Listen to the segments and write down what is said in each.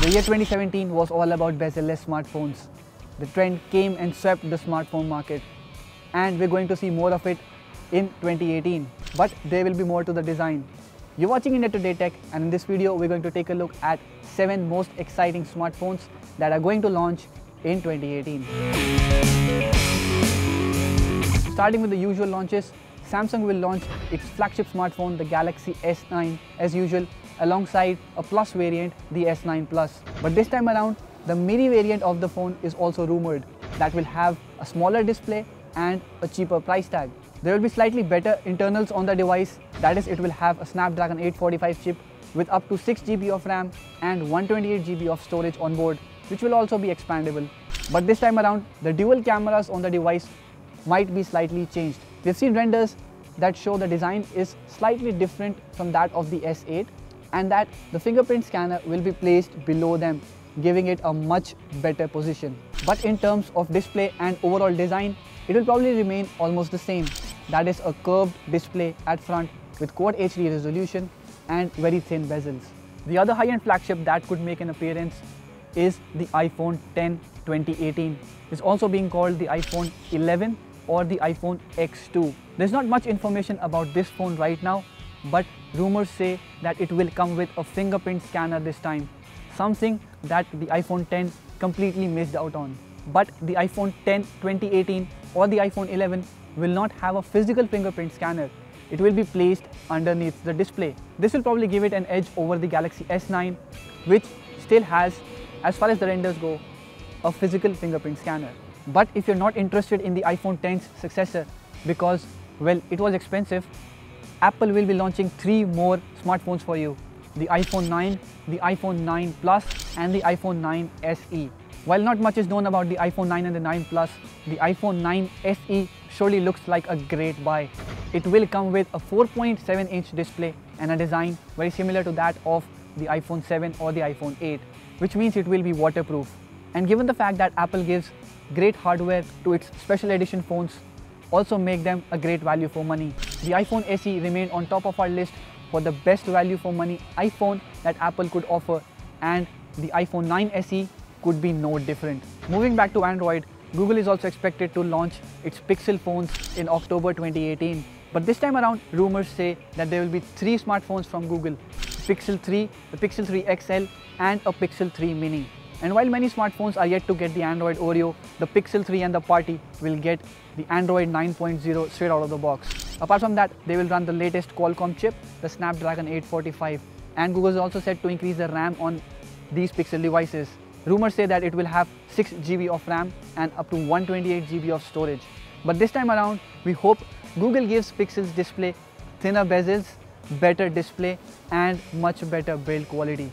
The year 2017 was all about bezel-less smartphones. The trend came and swept the smartphone market, and we're going to see more of it in 2018. But there will be more to the design. You're watching India Today Tech, and in this video we're going to take a look at 7 most exciting smartphones that are going to launch in 2018. Starting with the usual launches, Samsung will launch its flagship smartphone, the Galaxy S9, as usual, alongside a Plus variant, the S9 Plus. But this time around, the mini variant of the phone is also rumored that will have a smaller display and a cheaper price tag. There will be slightly better internals on the device, that is, it will have a Snapdragon 845 chip with up to 6 GB of RAM and 128 GB of storage on board, which will also be expandable. But this time around, the dual cameras on the device might be slightly changed. We've seen renders that show the design is slightly different from that of the S8 and that the fingerprint scanner will be placed below them, giving it a much better position. But in terms of display and overall design, it will probably remain almost the same. That is a curved display at front with Quad HD resolution and very thin bezels. The other high-end flagship that could make an appearance is the iPhone X 2018. It's also being called the iPhone 11 or the iPhone X2. There's not much information about this phone right now, but rumors say that it will come with a fingerprint scanner this time, something that the iPhone X completely missed out on. But the iPhone X 2018 or the iPhone 11 will not have a physical fingerprint scanner. It will be placed underneath the display. This will probably give it an edge over the Galaxy S9, which still has, as far as the renders go, a physical fingerprint scanner. But if you're not interested in the iPhone X's successor because, well, it was expensive, Apple will be launching 3 more smartphones for you: the iPhone 9, the iPhone 9 Plus and the iPhone 9 SE. While not much is known about the iPhone 9 and the 9 Plus, the iPhone 9 SE surely looks like a great buy. It will come with a 4.7-inch display and a design very similar to that of the iPhone 7 or the iPhone 8, which means it will be waterproof. And given the fact that Apple gives great hardware to its special edition phones, also make them a great value for money. The iPhone SE remained on top of our list for the best value for money iPhone that Apple could offer, and the iPhone 9 SE could be no different. Moving back to Android, Google is also expected to launch its Pixel phones in October 2018. But this time around, rumors say that there will be 3 smartphones from Google: Pixel 3, the Pixel 3 XL and a Pixel 3 Mini. And while many smartphones are yet to get the Android Oreo, the Pixel 3 and the Party will get the Android 9.0 straight out of the box. Apart from that, they will run the latest Qualcomm chip, the Snapdragon 845. And Google is also set to increase the RAM on these Pixel devices. Rumors say that it will have 6 GB of RAM and up to 128 GB of storage. But this time around, we hope Google gives Pixel's display thinner bezels, better display and much better build quality.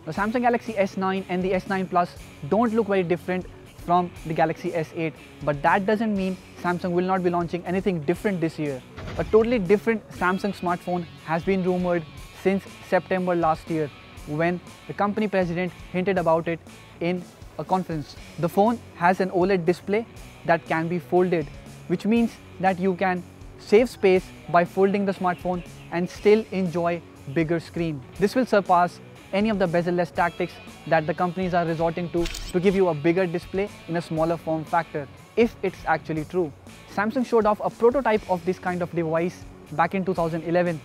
The Samsung Galaxy S9 and the S9 Plus don't look very different from the Galaxy S8, but that doesn't mean Samsung will not be launching anything different this year. A totally different Samsung smartphone has been rumored since September last year, when the company president hinted about it in a conference. The phone has an OLED display that can be folded, which means that you can save space by folding the smartphone and still enjoy bigger screen. This will surpass any of the bezel-less tactics that the companies are resorting to give you a bigger display in a smaller form factor, if it's actually true. Samsung showed off a prototype of this kind of device back in 2011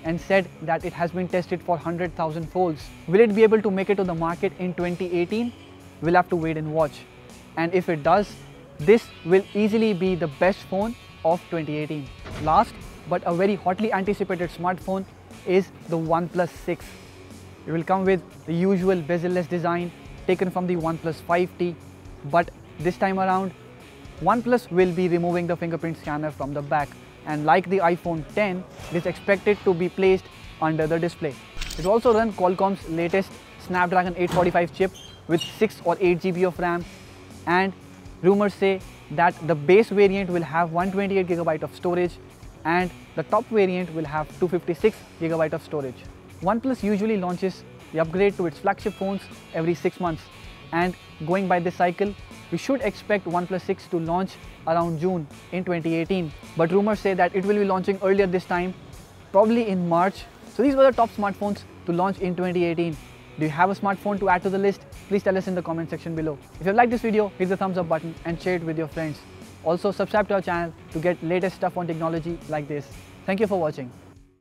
and said that it has been tested for 100,000 folds. Will it be able to make it to the market in 2018? We'll have to wait and watch. And if it does, this will easily be the best phone of 2018. Last, but a very hotly anticipated smartphone is the OnePlus 6. It will come with the usual bezel-less design taken from the OnePlus 5T, but this time around, OnePlus will be removing the fingerprint scanner from the back, and like the iPhone X, it is expected to be placed under the display. It will also run Qualcomm's latest Snapdragon 845 chip with 6 or 8 GB of RAM, and rumors say that the base variant will have 128 GB of storage and the top variant will have 256 GB of storage. OnePlus usually launches the upgrade to its flagship phones every 6 months, and going by this cycle, we should expect OnePlus 6 to launch around June in 2018. But rumors say that it will be launching earlier this time, probably in March. So these were the top smartphones to launch in 2018. Do you have a smartphone to add to the list? Please tell us in the comment section below. If you like this video, hit the thumbs up button and share it with your friends. Also subscribe to our channel to get latest stuff on technology like this. Thank you for watching.